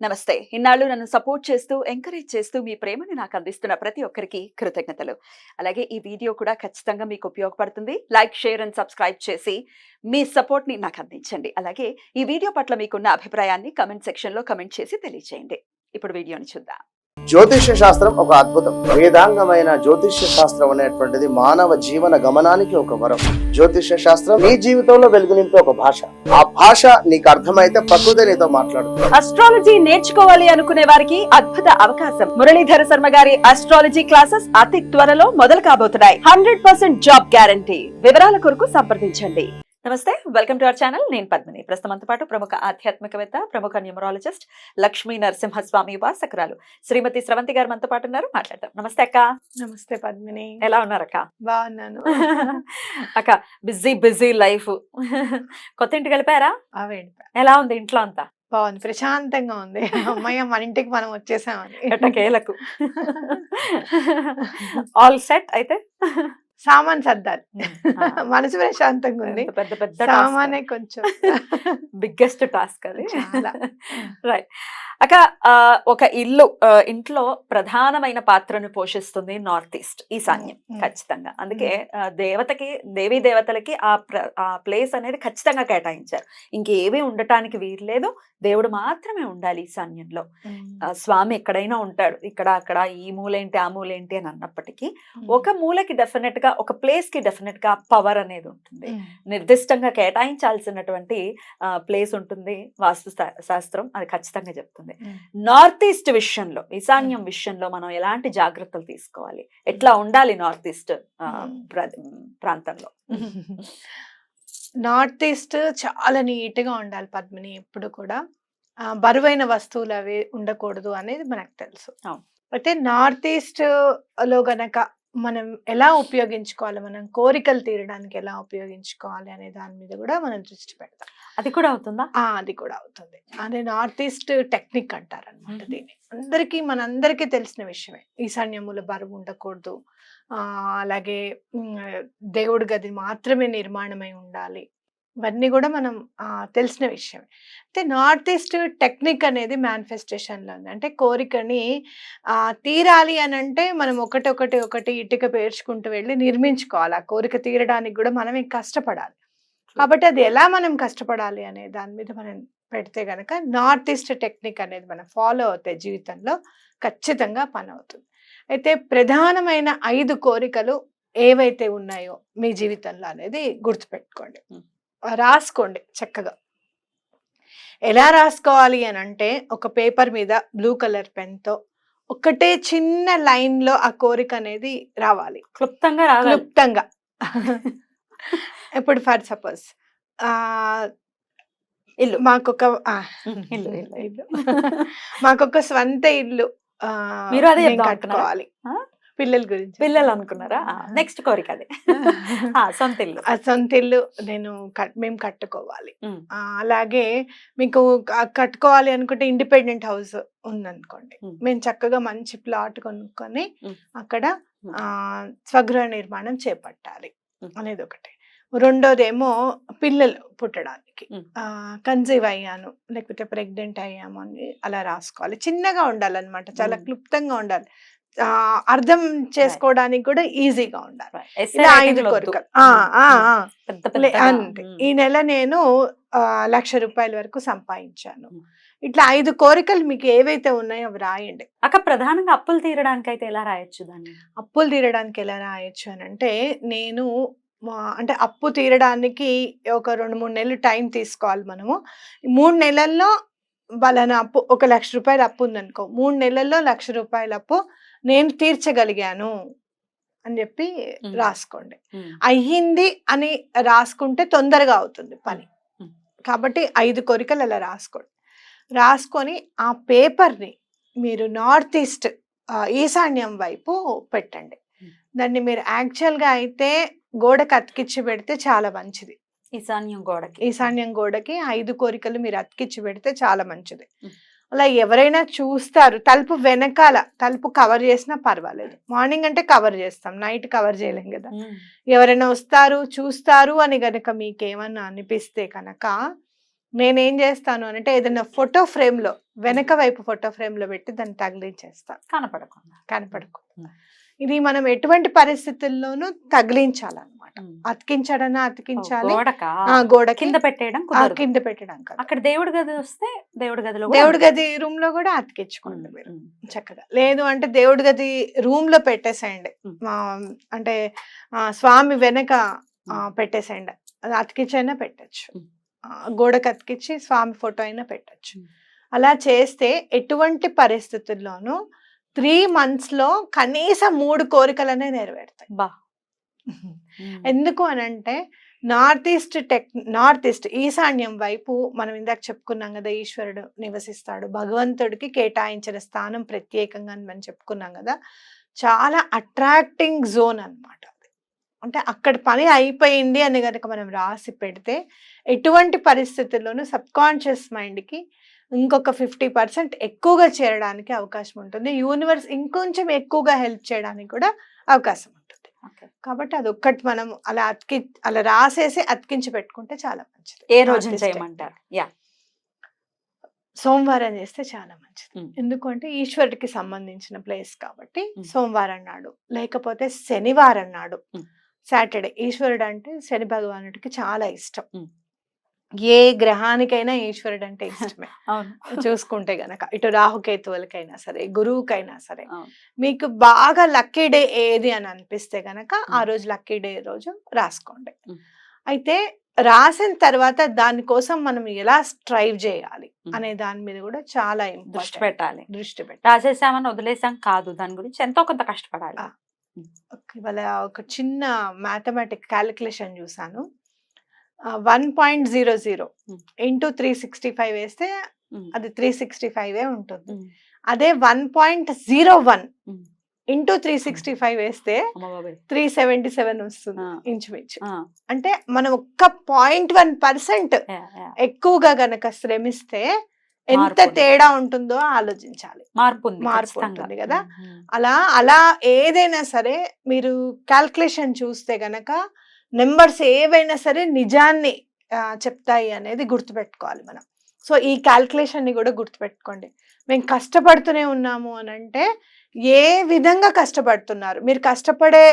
నమస్తే. ఇన్నాళ్ళు నన్ను సపోర్ట్ చేస్తూ, ఎంకరేజ్ చేస్తూ మీ ప్రేమని నాకు అందిస్తున్న ప్రతి ఒక్కరికి కృతజ్ఞతలు. అలాగే ఈ వీడియో కూడా ఖచ్చితంగా మీకు ఉపయోగపడుతుంది. లైక్, షేర్ అండ్ సబ్స్క్రైబ్ చేసి మీ సపోర్ట్‌ని నాకు అందించండి. అలాగే ఈ వీడియో పట్ల మీకున్న అభిప్రాయాన్ని కామెంట్ సెక్షన్‌లో కామెంట్ చేసి తెలియజేయండి. ఇప్పుడు వీడియోని చూద్దాం. జ్యోతిష్య శాస్త్రం ఒక అద్భుతం. వేదాంగమైన జ్యోతిష్య శాస్త్రం అనేటువంటిది మానవ జీవన గమనానికి ఒక వరం. జ్యోతిష్య శాస్త్రం నీ జీవితంలో వెలుగునింపే ఒక భాష. ఆ భాష నీకు అర్థమైతే ప్రకృతి నీతో మాట్లాడుతుంది. అస్ట్రాలజీ నేర్చుకోవాలి అనుకునే వారికి అద్భుత అవకాశం. మురళీధర శర్మ గారి అస్ట్రాలజీ క్లాసెస్ అతి త్వరలో మొదలు కాబోతున్నాయి. 100% జాబ్ గ్యారంటీ. వివరాల కొరకు సంప్రదించండి. నమస్తే, వెల్కమ్ టు అవర్ ఛానల్. నేను పద్మిని. ప్రస్తుతంతో పాటు ప్రముఖ ఆధ్యాత్మికవేత్త, ప్రముఖ న్యూమరాలజిస్ట్, లక్ష్మీ నరసింహస్వామి ఉపాసకురాలు శ్రీమతి స్రవంతి గారు మనతో పాటు ఉన్నారు. మాట్లాడతాం. నమస్తే అక్క. నమస్తే పద్మిని. ఎలా ఉన్నారు అక్క? బాగున్నాను అక్క. Busy life. కొత్త ఇంటికి వెళ్ళిపోయారా? ఎలా ఉంది ఇంట్లో అంతా? బాగుంది, ప్రశాంతంగా ఉంది. అమ్మాయి మన ఇంటికి మనం వచ్చేసామని ఎట్టకేలకు. ఆల్ సెట్ అయితే సామాన్ సర్దాలి. మనసు ప్రశాంతంగా ఉంది. పెద్ద పెద్ద సామానే కొంచెం బిగ్గెస్ట్ టాస్క్ అది. రైట్ అక్క. ఒక ఇంట్లో ప్రధానమైన పాత్రను పోషిస్తుంది నార్త్ ఈస్ట్, ఈశాన్యం. ఖచ్చితంగా. అందుకే దేవీ దేవతలకి ఆ ప్లేస్ అనేది ఖచ్చితంగా కేటాయించారు. ఇంకేమీ ఉండటానికి వీల్లేదు. దేవుడు మాత్రమే ఉండాలి ఈశాన్యంలో. స్వామి ఎక్కడైనా ఉంటాడు. ఇక్కడ అక్కడ ఈ మూలేంటి ఆ మూలేంటి అని అన్నప్పటికీ ఒక మూలకి డెఫినెట్ గా, ఒక ప్లేస్ కి డెఫినెట్ గా పవర్ అనేది ఉంటుంది. నిర్దిష్టంగా కేటాయించాల్సినటువంటి ప్లేస్ ఉంటుంది. వాస్తు శాస్త్రం అది ఖచ్చితంగా చెప్తుంది. నార్త్ ఈస్ట్ విషయంలో, ఈశాన్యం విషయంలో మనం ఎలాంటి జాగ్రత్తలు తీసుకోవాలి, ఎట్లా ఉండాలి నార్త్ ఈస్ట్ ప్రాంతంలో? నార్త్ ఈస్ట్ చాలా నీట్ గా ఉండాలి పద్మిని. ఎప్పుడు కూడా బరువైన వస్తువులు అవి ఉండకూడదు అనేది మనకు తెలుసు. అయితే నార్త్ ఈస్ట్ లో గనక మనం ఎలా ఉపయోగించుకోవాలి, మనం కోరికలు తీరడానికి ఎలా ఉపయోగించుకోవాలి అనే దాని మీద కూడా మనం దృష్టి పెడతాం. అది కూడా అవుతుందా? అది కూడా అవుతుంది. అదే నార్త్ ఈస్ట్ టెక్నిక్ అంటారు అనమాట. దీన్ని మనందరికీ తెలిసిన విషయమే. ఈశాన్యముల బరువు ఉండకూడదు, అలాగే దేవుడి గది మాత్రమే నిర్మాణమై ఉండాలి. ఇవన్నీ కూడా మనం తెలిసిన విషయమే. అయితే నార్త్ ఈస్ట్ టెక్నిక్ అనేది మేనిఫెస్టేషన్లో ఉంది. అంటే కోరికని తీరాలి అని అంటే మనం ఒకటి ఇటుక పేర్చుకుంటూ వెళ్ళి నిర్మించుకోవాలి. ఆ కోరిక తీరడానికి కూడా మనమే కష్టపడాలి. కాబట్టి అది ఎలా మనం కష్టపడాలి అనే దాని మీద మనం పెడితే గనక నార్త్ ఈస్ట్ టెక్నిక్ అనేది మనం ఫాలో అవుతే జీవితంలో ఖచ్చితంగా పని అవుతుంది. అయితే ప్రధానమైన 5 కోరికలు ఏవైతే ఉన్నాయో మీ జీవితంలో అనేది గుర్తుపెట్టుకోండి, రాసుకోండి చక్కగా. ఎలా రాసుకోవాలి అని అంటే, ఒక పేపర్ మీద బ్లూ కలర్ పెన్తో ఒకటే చిన్న లైన్ లో ఆ కోరిక అనేది రావాలి, క్లుప్తంగా. ఇప్పుడు ఫర్ సపోజ్ ఇల్లు, మాకొక స్వంత ఇల్లు కట్టుకోవాలి. పిల్లల గురించి పిల్లలు అనుకున్నారా? నెక్స్ట్ కోరిక అదే, సొంత ఇల్లు మేము కట్టుకోవాలి. అలాగే మీకు కట్టుకోవాలి అనుకుంటే ఇండిపెండెంట్ హౌస్ ఉందనుకోండి, మేము చక్కగా మంచి ప్లాట్ కొనుక్కొని అక్కడ స్వగృహ నిర్మాణం చేపట్టాలి అనేది ఒకటి. రెండోదేమో పిల్లలు పుట్టడానికి కన్సీవ్ అయ్యాను లేకపోతే ప్రెగ్నెంట్ అయ్యాము అని అలా రాసుకోవాలి. చిన్నగా ఉండాలన్నమాట, చాలా క్లుప్తంగా ఉండాలి, అర్థం చేసుకోవడానికి కూడా ఈజీగా ఉండాలి. ఇలా 5 కోరికలు. అంతే. ఈ నెల నేను 1,00,000 రూపాయల వరకు సంపాదించాను. ఇట్లా 5 కోరికలు మీకు ఏవైతే ఉన్నాయో అవి రాయండి. అక్క, ప్రధానంగా అప్పులు తీరడానికి అయితే ఎలా రాయొచ్చు దాన్ని? అప్పులు తీరడానికి ఎలా రాయొచ్చు అని అంటే, అంటే అప్పు తీరడానికి ఒక 2-3 నెలలు టైం తీసుకోవాలి మనము. 3 నెలల్లో బలానా అప్పు, ఒక 1,00,000 రూపాయలు అప్పు ఉందనుకో, 3 నెలల్లో 1,00,000 రూపాయల అప్పు నేను తీర్చగలిగాను అని చెప్పి రాసుకోండి. అయ్యింది అని రాసుకుంటే తొందరగా అవుతుంది పని. కాబట్టి 5 కోరికలు అలా రాసుకోండి. రాసుకొని ఆ పేపర్ని మీరు నార్త్ ఈస్ట్, ఈశాన్యం వైపు పెట్టండి. దాన్ని మీరు యాక్చువల్గా అయితే గోడకి అతికిచ్చి పెడితే చాలా మంచిది. ఈశాన్యం గోడకి 5 కోరికలు మీరు అతికిచ్చి పెడితే చాలా మంచిది. అలా ఎవరైనా చూస్తారు, తలుపు వెనకాల, తలుపు కవర్ చేసినా పర్వాలేదు. మార్నింగ్ అంటే కవర్ చేస్తాం, నైట్ కవర్ చేయలేం కదా. ఎవరైనా వస్తారు చూస్తారు అని గనక మీకేమన్నా అనిపిస్తే కనుక నేనేం చేస్తాను అంటే ఏదైనా ఫోటో ఫ్రేమ్ లో వెనక వైపు ఫోటో ఫ్రేమ్ లో పెట్టి దాన్ని తగిలించేస్తాను కనపడకుండా. కనపడకుండా. ఇది మనం ఎటువంటి పరిస్థితుల్లోనూ తగిలించాలన్నమాట. అతికించడన్నా అతికించాలి, గోడకా? గోడకి కింద పెట్టేయడం కుదరదు. కింద పెట్టడం కాదు. అక్కడ దేవుడి గది వస్తే దేవుడి గదిలో కూడా దేవుడి గది రూమ్ లో కూడా అతికించుకోండి మీరు చక్కగా. లేదు అంటే దేవుడి గది రూమ్ లో పెట్టేసేయండి, అంటే స్వామి వెనక పెట్టేసేయండి. అది అతికించైనా పెట్టచ్చు, గోడకు అతికించి స్వామి ఫోటో అయినా పెట్టచ్చు. అలా చేస్తే ఎటువంటి పరిస్థితుల్లోనూ 3 months లో కనీసం 3 కోరికలనే నెరవేరుతాయి. బా. ఎందుకు అనంటే నార్త్ ఈస్ట్ ఈశాన్యం వైపు మనం ఇందాక చెప్పుకున్నాం కదా, ఈశ్వరుడు నివసిస్తాడు, భగవంతుడికి కేటాయించిన స్థానం ప్రత్యేకంగా అని మనం చెప్పుకున్నాం కదా. చాలా అట్రాక్టింగ్ జోన్ అన్నమాట. అంటే అక్కడ పని అయిపోయింది అని కనుక మనం రాసి పెడితే ఎటువంటి పరిస్థితుల్లోనూ సబ్ కాన్షియస్ మైండ్కి ఇంకొక 50% ఎక్కువగా చేరడానికి అవకాశం ఉంటుంది. యూనివర్స్ ఇంకొంచెం ఎక్కువగా హెల్ప్ చేయడానికి కూడా అవకాశం ఉంటుంది. కాబట్టి అదొక్కటి మనం అలా రాసేసి అతికించి పెట్టుకుంటే చాలా మంచిది. ఏ రోజు చేయమంటారు? సోమవారం చేస్తే చాలా మంచిది. ఎందుకంటే ఈశ్వరుడికి సంబంధించిన ప్లేస్ కాబట్టి సోమవారం నాడు, లేకపోతే శనివారం నాడు, సాటర్డే. ఈశ్వరుడు అంటే శని భగవానుడికి చాలా ఇష్టం. ఏ గ్రహానికైనా ఈశ్వరుడు అంటే ఇష్టమే. చూసుకుంటే గనక ఇటు రాహుకేతువులకైనా సరే, గురువుకైనా సరే, మీకు బాగా లక్కీ డే ఏది అని అనిపిస్తే గనక ఆ రోజు లక్కీ డే రోజు రాసుకోండి. అయితే రాసిన తర్వాత దానికోసం మనం ఎలా స్ట్రైవ్ చేయాలి అనే దాని మీద కూడా చాలా దృష్టి పెట్టాలి. దృష్టి రాసేసామని వదిలేసాం కాదు, దాని గురించి ఎంతో కొంత కష్టపడాలి. ఇవాళ ఒక చిన్న మ్యాథమెటిక్ క్యాలిక్యులేషన్ చూసాను. 1.00 ఇంటూ 365 వేస్తే అది 365 ఉంటుంది. అదే 1.01 ఇంటూ 365 వేస్తే 377 వస్తుంది ఇంచుమించు. అంటే మనం ఒక్క 0.1% ఎక్కువగా గనక శ్రమిస్తే ఎంత తేడా ఉంటుందో ఆలోచించాలి. మార్పు ఉంటుంది కదా. అలా ఏదైనా సరే మీరు క్యాల్కులేషన్ చూస్తే గనక నెంబర్స్ ఏవైనా సరే నిజాన్ని చెప్తాయి అనేది గుర్తుపెట్టుకోవాలి మనం. సో ఈ క్యాల్కులేషన్ ని కూడా గుర్తుపెట్టుకోండి. మేము కష్టపడుతూనే ఉన్నాము అని అంటే ఏ విధంగా కష్టపడుతున్నారు, మీరు కష్టపడే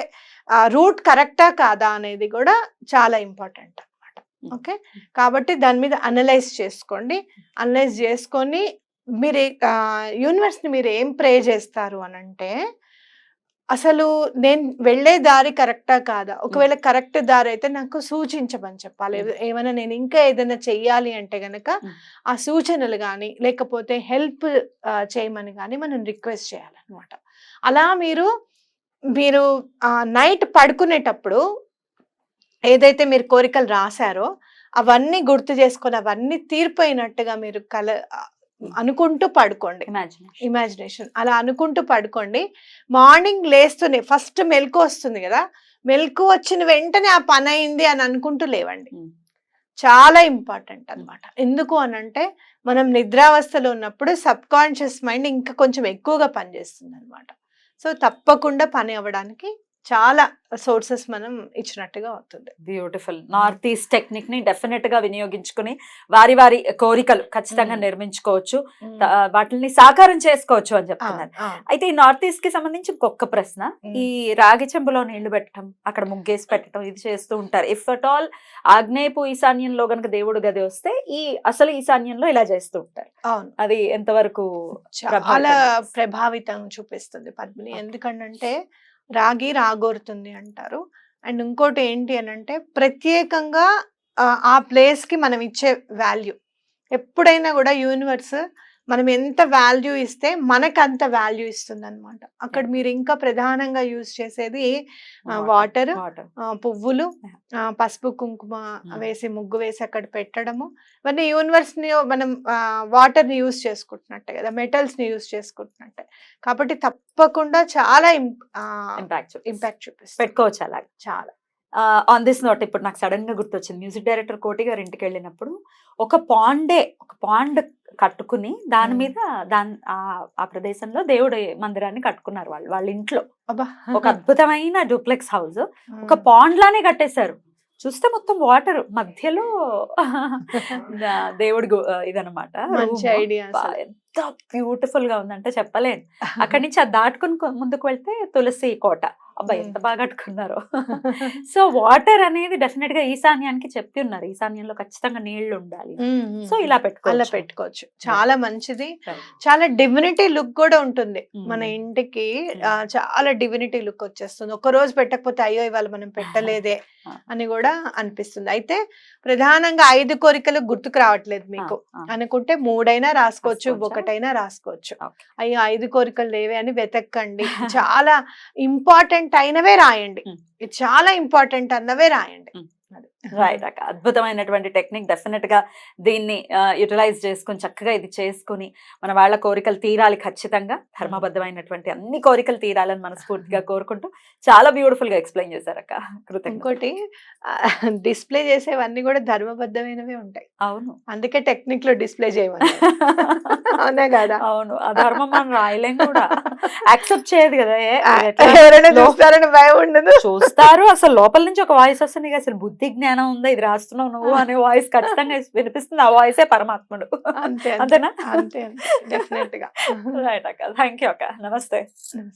రూట్ కరెక్టా కాదా అనేది కూడా చాలా ఇంపార్టెంట్ అన్నమాట. ఓకే, కాబట్టి దాని మీద అనలైజ్ చేసుకోండి. అనలైజ్ చేసుకొని మీరు యూనివర్స్ని మీరు ఏం ప్రే చేస్తారు అని అంటే, అసలు నేను వెళ్ళే దారి కరెక్టా కాదా, ఒకవేళ కరెక్ట్ దారి అయితే నాకు సూచించమని చెప్పాలి. ఏమైనా నేను ఇంకా ఏదైనా చెయ్యాలి అంటే గనక ఆ సూచనలు కానీ లేకపోతే హెల్ప్ చేయమని కానీ మనం రిక్వెస్ట్ చేయాలన్నమాట. అలా మీరు నైట్ పడుకునేటప్పుడు ఏదైతే మీరు కోరికలు రాశారో అవన్నీ గుర్తు చేసుకొని అవన్నీ తీరిపోయినట్టుగా మీరు అనుకుంటూ పడుకోండి. ఇమాజినేషన్ అలా అనుకుంటూ పడుకోండి. మార్నింగ్ లేస్తూనే ఫస్ట్ మెలకు వస్తుంది కదా, మెలకు వచ్చిన వెంటనే ఆ పని అయింది అని అనుకుంటూ లేవండి. చాలా ఇంపార్టెంట్ అన్నమాట. ఎందుకు అనంటే మనం నిద్రావస్థలో ఉన్నప్పుడు సబ్ కాన్షియస్ మైండ్ ఇంకా కొంచెం ఎక్కువగా పనిచేస్తుంది అనమాట. సో తప్పకుండా పని అవ్వడానికి చాలా సోర్సెస్ మనం ఇచ్చినట్టుగా అవుతుంది. బ్యూటిఫుల్. నార్త్ ఈస్ట్ టెక్నిక్ ని డెఫినెట్ గా వినియోగించుకుని వారి కోరికలు ఖచ్చితంగా నిర్మించుకోవచ్చు, వాటిని సాకారం చేసుకోవచ్చు అని చెప్తున్నారు. అయితే ఈ నార్త్ ఈస్ట్ కి సంబంధించి ఇంకొక ప్రశ్న, ఈ రాగి చెంబులో నీళ్లు పెట్టడం, అక్కడ ముగ్గేసి పెట్టడం, ఇది చేస్తూ ఉంటారు. ఇఫ్ అట్ ఆల్ ఆగ్నేయపు ఈశాన్యంలో గనక దేవుడు గది వస్తే ఈ అసలు ఈశాన్యంలో ఇలా చేస్తూ ఉంటారు. అది ఎంతవరకు చాలా ప్రభావితం చూపిస్తుంది పద్మిని. ఎందుకంటే రాగి రాగోరుతుంది అంటారు. అండ్ ఇంకోటి ఏంటి అని అంటే ప్రత్యేకంగా ఆ ప్లేస్ కి మనం ఇచ్చే వాల్యూ, ఎప్పుడైనా కూడా యూనివర్స్ మనం ఎంత వాల్యూ ఇస్తే మనకు అంత వాల్యూ ఇస్తుంది అనమాట. అక్కడ మీరు ఇంకా ప్రధానంగా యూజ్ చేసేది వాటర్, పువ్వులు, పసుపు కుంకుమ వేసి ముగ్గు వేసి అక్కడ పెట్టడము. ఇవన్నీ యూనివర్స్ ని మనం వాటర్ ని యూజ్ చేసుకుంటున్నట్టే కదా, మెటల్స్ ని యూజ్ చేసుకుంటున్నట్టే. కాబట్టి తప్పకుండా చాలా ఇంపాక్ట్ చూపిస్తుంది. పెట్టుకోవచ్చు అలాగే చాలా. ఆన్ దిస్ నోట్ ఇప్పుడు నాకు సడన్ గా గుర్తొచ్చింది, మ్యూజిక్ డైరెక్టర్ కోటి గారి ఇంటికి వెళ్ళినప్పుడు ఒక పాండ్ కట్టుకుని దాని మీద ఆ ప్రదేశంలో దేవుడి మందిరాన్ని కట్టుకున్నారు వాళ్ళ ఇంట్లో. ఒక అద్భుతమైన డూప్లెక్స్ హౌస్ ఒక పాండ్ లానే కట్టేశారు. చూస్తే మొత్తం వాటర్ మధ్యలో దేవుడి ఇదనమాట. మంచి room. ఐడియా బా, ఎంత బ్యూటిఫుల్ గా ఉందంటే చెప్పలేను. అక్కడి నుంచి అది దాటుకుని ముందుకు వెళ్తే తులసి కోట. అబ్బా ఎంత బాగా కట్టుకున్నారో. సో వాటర్ అనేది డెఫినెట్ గా ఈశాన్యానికి చెప్పి ఉన్నారు, ఈశాన్యంలో ఖచ్చితంగా నీళ్లు ఉండాలి. సో ఇలా అలా పెట్టుకోవచ్చు. పెట్టుకోవచ్చు, చాలా మంచిది. Right. చాలా డివినిటీ లుక్ కూడా ఉంటుంది మన Mm. ఇంటికి. Mm. చాలా డివినిటీ లుక్ వచ్చేస్తుంది. ఒక రోజు పెట్టకపోతే అయ్యో ఇవాళ మనం పెట్టలేదే అని కూడా అనిపిస్తుంది. అయితే ప్రధానంగా 5 కోరికలు గుర్తుకు రావట్లేదు మీకు అనుకుంటే 3 రాసుకోవచ్చు, రాసుకోవచ్చా? 1 రాసుకోవచ్చు. Okay. అయ్యో 5 కోరికలు లేవే అని వెతక్కండి. చాలా ఇంపార్టెంట్ అయినవే రాయండి. Mm. ఇది చాలా ఇంపార్టెంట్ అన్నవే రాయండి. Mm. అది. రైట్ అక్క, అద్భుతమైనటువంటి టెక్నిక్. డెఫినెట్ గా దీన్ని యూటిలైజ్ చేసుకుని చక్కగా ఇది చేసుకుని మన వాళ్ళ కోరికలు తీరాలి. ఖచ్చితంగా ధర్మబద్ధమైనటువంటి అన్ని కోరికలు తీరాలని మనస్ఫూర్తిగా కోరుకుంటూ చాలా బ్యూటిఫుల్ గా ఎక్స్ప్లెయిన్ చేశారు అక్క. కృతజ్ఞతలు. ఇంకోటి డిస్ప్లే చేసేవన్నీ కూడా ధర్మబద్ధమైనవే ఉంటాయి. అవును. అందుకే టెక్నిక్ లో డిస్ప్లే చేయమని. అవునా కదా? అవును, ఆ ధర్మం మనం రాయలేం కూడా, యాక్సెప్ట్ చేయదు కదా. ఇది ఎట్లా? ఎవరైనా లో- చూస్తారని భయం ఉండదు. చూస్తారు, అసలు లోపల నుంచి ఒక వాయిస్ వస్తుంది, నీకు అసలు బుద్ధి జ్ఞానం ఉందా, ఇది రాస్తున్నావు నువ్వు అనే వాయిస్ ఖచ్చితంగా వినిపిస్తుంది. ఆ వాయిసే పరమాత్ముడు. అంతే అంతేనా? అంతే డెఫినెట్ గా. రైట్ అక్క, థ్యాంక్ యూ అక్క, నమస్తే.